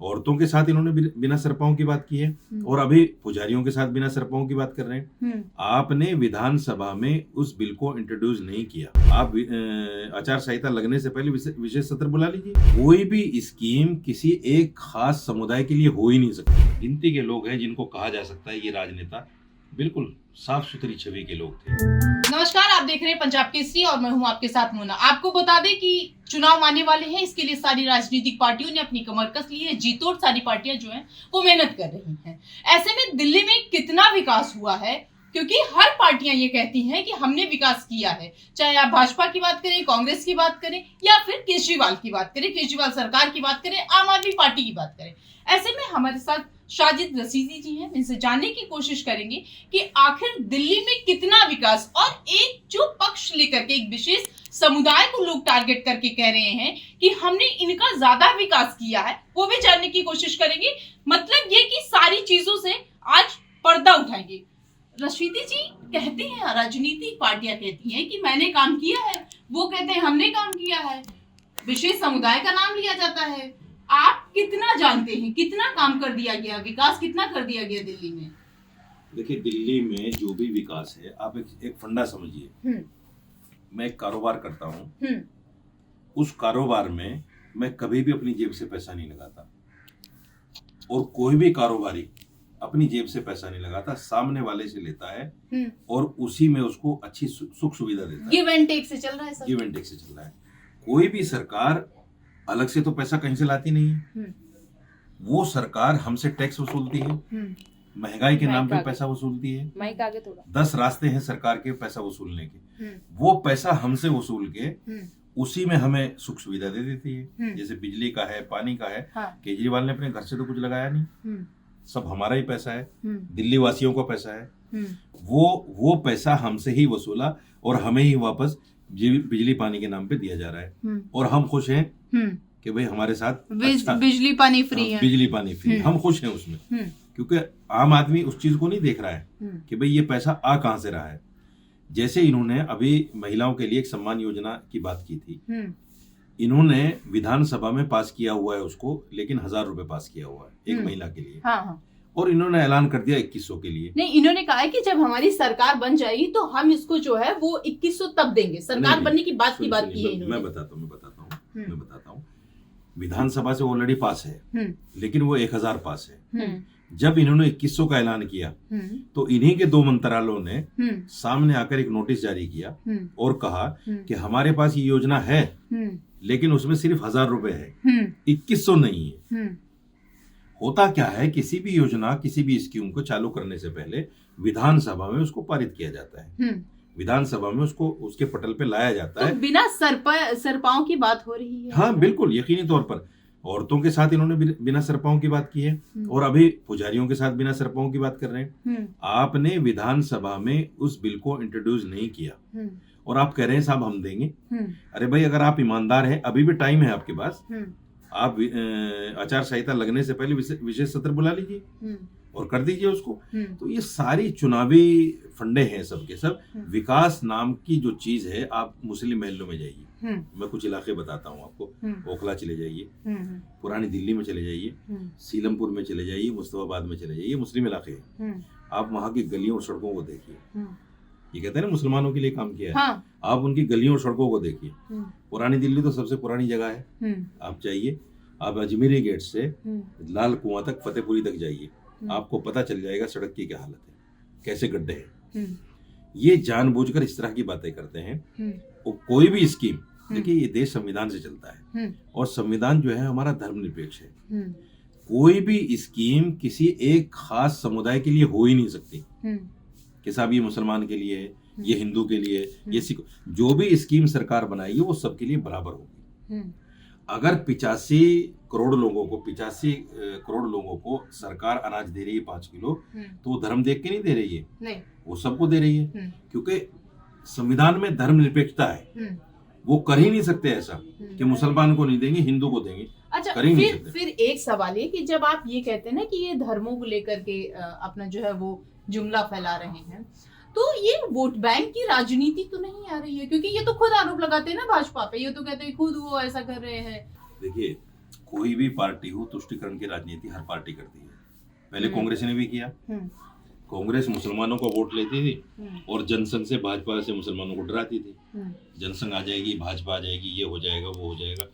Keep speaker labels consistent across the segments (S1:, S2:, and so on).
S1: औरतों के साथ इन्होंने बिना सरपाओं की बात की है और अभी पुजारियों के साथ बिना सरपाओं की बात कर रहे हैं। आपने विधानसभा में उस बिल को इंट्रोड्यूस नहीं किया। आप आचार संहिता लगने से पहले विशेष सत्र बुला लीजिए। कोई भी स्कीम किसी एक खास समुदाय के लिए हो ही नहीं सकती। गिनती के लोग हैं जिनको कहा जा सकता है ये राजनेता बिल्कुल साफ सुथरी छवि के लोग थे।
S2: नमस्कार, आप देख रहे हैं पंजाब केसरी और मैं हूं आपके साथ मोना। आपको बता दें कि चुनाव आने वाले हैं, इसके लिए सारी राजनीतिक पार्टियों ने अपनी कमर कस ली है। जी तोड़ सारी पार्टियां जो हैं वो मेहनत कर रही हैं। ऐसे में दिल्ली में कितना विकास हुआ है, क्योंकि हर पार्टियां ये कहती हैं कि हमने विकास किया है। चाहे आप भाजपा की बात करें, कांग्रेस की बात करें या फिर केजरीवाल की बात करें, केजरीवाल सरकार की बात करें, आम आदमी पार्टी की बात करें। ऐसे में हमारे साथ शाजिद रशीदी जी हैं, इनसे जानने की कोशिश करेंगे कि आखिर दिल्ली में कितना विकास, और एक जो पक्ष लेकर के एक विशेष समुदाय को लोग टारगेट करके कह रहे हैं कि हमने इनका ज्यादा विकास किया है, वो भी जानने की कोशिश करेंगे। मतलब ये कि सारी चीजों से आज पर्दा उठाएंगे। रशीदी जी कहते हैं, राजनीतिक पार्टियां कहती हैं कि मैंने काम किया है, वो कहते हैं हमने काम किया है, विशेष समुदाय का नाम लिया जाता है। आप कितना जानते हैं, कितना काम कर दिया गया, विकास कितना कर दिया गया दिल्ली में?
S1: देखिए, दिल्ली में जो भी विकास है, आप एक फंडा समझिए। मैं एक कारोबार करता हूँ, उस कारोबार में मैं कभी भी अपनी जेब से पैसा नहीं लगाता और कोई भी कारोबारी अपनी जेब से पैसा नहीं लगाता, सामने वाले से लेता है और उसी में उसको अच्छी सुख सुविधा देता है।
S2: गिव एंड टेक से चल रहा है सब।
S1: गिव एंड टेक से चल रहा है। कोई भी सरकार अलग से तो पैसा कहीं से लाती नहीं है। वो सरकार हमसे टैक्स वसूलती है, महंगाई के नाम पे पैसा वसूलती है। 10 रास्ते हैं सरकार के पैसा वसूलने के। वो पैसा हमसे वसूल के उसी में हमें सुख सुविधा दे देती है। जैसे बिजली का है, पानी का है। हाँ। केजरीवाल ने अपने घर से तो कुछ लगाया नहीं, सब हमारा ही पैसा है, दिल्ली वासियों का पैसा है। वो पैसा हमसे ही वसूला और हमें ही वापस बिजली पानी के नाम पे दिया जा रहा है और हम खुश हैं कि भाई हमारे साथ
S2: बिजली पानी फ्री है।
S1: बिजली पानी फ्री, हम खुश हैं उसमें, क्योंकि आम आदमी उस चीज को नहीं देख रहा है कि भाई ये पैसा आ कहां से रहा है। जैसे इन्होंने अभी महिलाओं के लिए एक सम्मान योजना की बात की थी, इन्होंने विधानसभा में पास किया हुआ है उसको, लेकिन 1000 रुपए पास किया हुआ है एक महिला के लिए। हाँ। और इन्होंने ऐलान कर दिया 2100 के लिए।
S2: नहीं, इन्होंने कहा है कि जब हमारी सरकार बन जाएगी तो हम इसको जो है वो 2100 तब देंगे। सरकार बनने की बात की बात की है इन्होंने।
S1: मैं बताता हूँ। विधानसभा से ऑलरेडी पास है, लेकिन वो 1000 पास है। जब इन्होंने 2100 का ऐलान किया तो इन्हीं के 2 मंत्रालयों ने सामने आकर एक नोटिस जारी किया और कहा कि हमारे पास ये योजना है, लेकिन उसमें सिर्फ 1000 रुपए है, 2100 नहीं है। होता क्या है, किसी भी योजना, किसी भी स्कीम को चालू करने से पहले विधानसभा में उसको पारित किया जाता है, विधानसभा में उसको उसके पटल पे लाया जाता है।
S2: बिना सरपाओं की बात हो रही है।
S1: हाँ बिल्कुल, यकीनी तौर पर औरतों के साथ इन्होंने बिना सरपाओं की बात की है और अभी पुजारियों के साथ बिना सरपाओं की बात कर रहे हैं। आपने विधानसभा में उस बिल को इंट्रोड्यूस नहीं किया और आप कह रहे हैं साहब हम देंगे। अरे भाई, अगर आप ईमानदार हैं, अभी भी टाइम है आपके पास, आप आचार संहिता लगने से पहले विशेष सत्र बुला लीजिए और कर दीजिए उसको। तो ये सारी चुनावी फंडे हैं सबके सब। विकास नाम की जो चीज है, आप मुस्लिम महलों में जाइए, मैं कुछ इलाके बताता हूँ आपको। ओखला चले जाइए, पुरानी दिल्ली में चले जाइए, सीलमपुर में चले जाइए, मुस्तफाबाद में चले जाइए, मुस्लिम इलाके हैं। आप वहाँ की गलियों और सड़कों को देखिए। ये कहते हैं ना मुसलमानों के लिए काम किया है। हाँ। आप उनकी गलियों और सड़कों को देखिए। पुरानी दिल्ली तो सबसे पुरानी जगह है। आप जाइए, आप अजमेरी गेट से लाल कुआं तक, फतेहपुरी तक जाइए, आपको पता चल जाएगा सड़क की क्या हालत है, कैसे गड्ढे हैं। ये जानबूझकर इस तरह की बातें करते हैं। और कोई भी स्कीम, देखिए ये देश संविधान से चलता है और संविधान जो है हमारा धर्मनिरपेक्ष है। कोई भी स्कीम किसी एक खास समुदाय के लिए हो ही नहीं सकती कि साहब ये मुसलमान के लिए, ये हिंदू के लिए, ये सिख। जो भी स्कीम सरकार बनाएगी वो सबके लिए बराबर होगी। अगर 85 करोड़ लोगों को सरकार अनाज दे रही है 5 किलो, तो वो धर्म देख के नहीं दे रही है, नहीं, वो सबको दे रही है, क्योंकि संविधान में धर्मनिरपेक्षता है। वो कर ही नहीं सकते ऐसा कि मुसलमान को नहीं देंगे, हिंदू को देंगे।
S2: अच्छा, फिर एक सवाल है कि जब आप ये कहते हैं ना कि ये धर्मों को लेकर के अपना जो है वो जुमला फैला रहे हैं, तो ये वोट बैंक की राजनीति तो नहीं आ रही है? क्योंकि ये तो खुद आरोप लगाते हैं ना भाजपा पे, ये तो कहते हैं खुद वो ऐसा कर रहे हैं।
S1: देखिए, कोई भी पार्टी हो, तुष्टीकरण की राजनीति हर पार्टी करती है। पहले कांग्रेस ने भी किया। कांग्रेस मुसलमानों को वोट लेती थी और जनसंघ से, भाजपा से मुसलमानों को डराती थी। जनसंघ आ जाएगी, भाजपा आ जाएगी, ये हो जाएगा, वो हो जाएगा।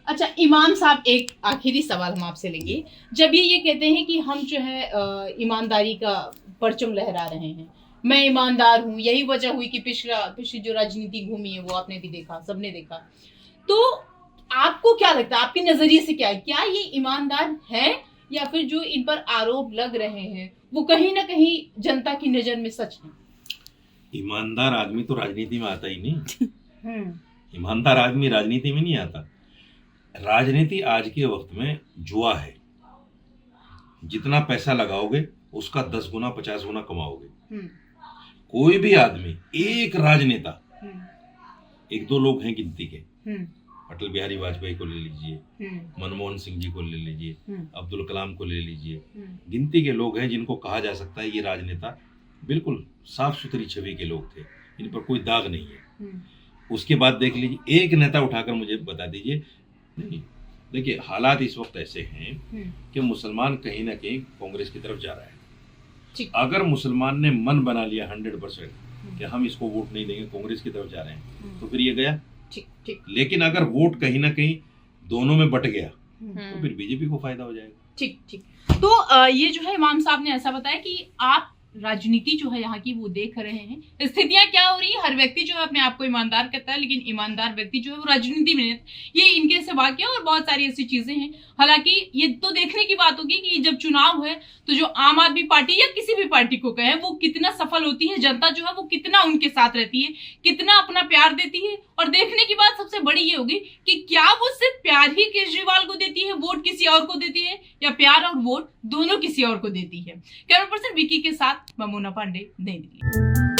S2: अच्छा इमाम साहब, एक आखिरी सवाल हम आपसे लेंगे। जब ये कहते हैं कि हम जो है ईमानदारी का परचम लहरा रहे हैं, मैं ईमानदार हूँ, यही वजह हुई कि पिछली जो राजनीति घूमी है वो आपने भी देखा, सबने देखा, तो आपको क्या लगता है, आपके नजरिए से क्या ये ईमानदार है, या फिर जो इन पर आरोप लग रहे हैं वो कहीं ना कहीं जनता की नजर में सच है?
S1: ईमानदार आदमी तो राजनीति में आता ही नहीं। ईमानदार आदमी राजनीति में नहीं आता। राजनीति आज के वक्त में जुआ है। जितना पैसा लगाओगे उसका 10 गुना 50 गुना कमाओगे। कोई भी आदमी, एक राजनेता, एक दो लोग हैं गिनती के, अटल बिहारी वाजपेयी को ले लीजिए, मनमोहन सिंह जी को ले लीजिए, अब्दुल कलाम को ले लीजिए, गिनती के लोग हैं जिनको कहा जा सकता है ये राजनेता बिल्कुल साफ सुथरी छवि के लोग थे, इन पर कोई दाग नहीं है। उसके बाद देख लीजिए, एक नेता उठाकर मुझे बता दीजिए। नहीं, देखिए हालात इस वक्त ऐसे हैं कि मुसलमान कहीं ना कहीं कांग्रेस की तरफ जा रहा है। अगर मुसलमान ने मन बना लिया 100% कि हम इसको वोट नहीं देंगे, कांग्रेस की तरफ जा रहे हैं, तो फिर ये गया। ठीक। लेकिन अगर वोट कहीं ना कहीं दोनों में बट गया तो फिर बीजेपी को फायदा हो जाएगा।
S2: ठीक। तो ये जो है इमाम साहब ने ऐसा बताया कि आप राजनीति जो है यहाँ की वो देख रहे हैं, स्थितियां क्या हो रही है। हर व्यक्ति जो है अपने आप को ईमानदार कहता है, लेकिन ईमानदार व्यक्ति जो है वो राजनीति में, ये इनके से वाक्य और बहुत सारी ऐसी चीजें हैं। हालांकि ये तो देखने की बात होगी कि जब चुनाव है तो जो आम आदमी पार्टी या किसी भी पार्टी को कहे वो कितना सफल होती है, जनता जो है वो कितना उनके साथ रहती है, कितना अपना प्यार देती है। और देखने की बात सबसे बड़ी ये होगी कि क्या वो सिर्फ प्यार ही केजरीवाल को देती है, वोट किसी और को देती है, या प्यार और वोट दोनों किसी और को देती है। कैमरा पर्सन विकी के साथ मैं मोना पांडे, नई दिल्ली।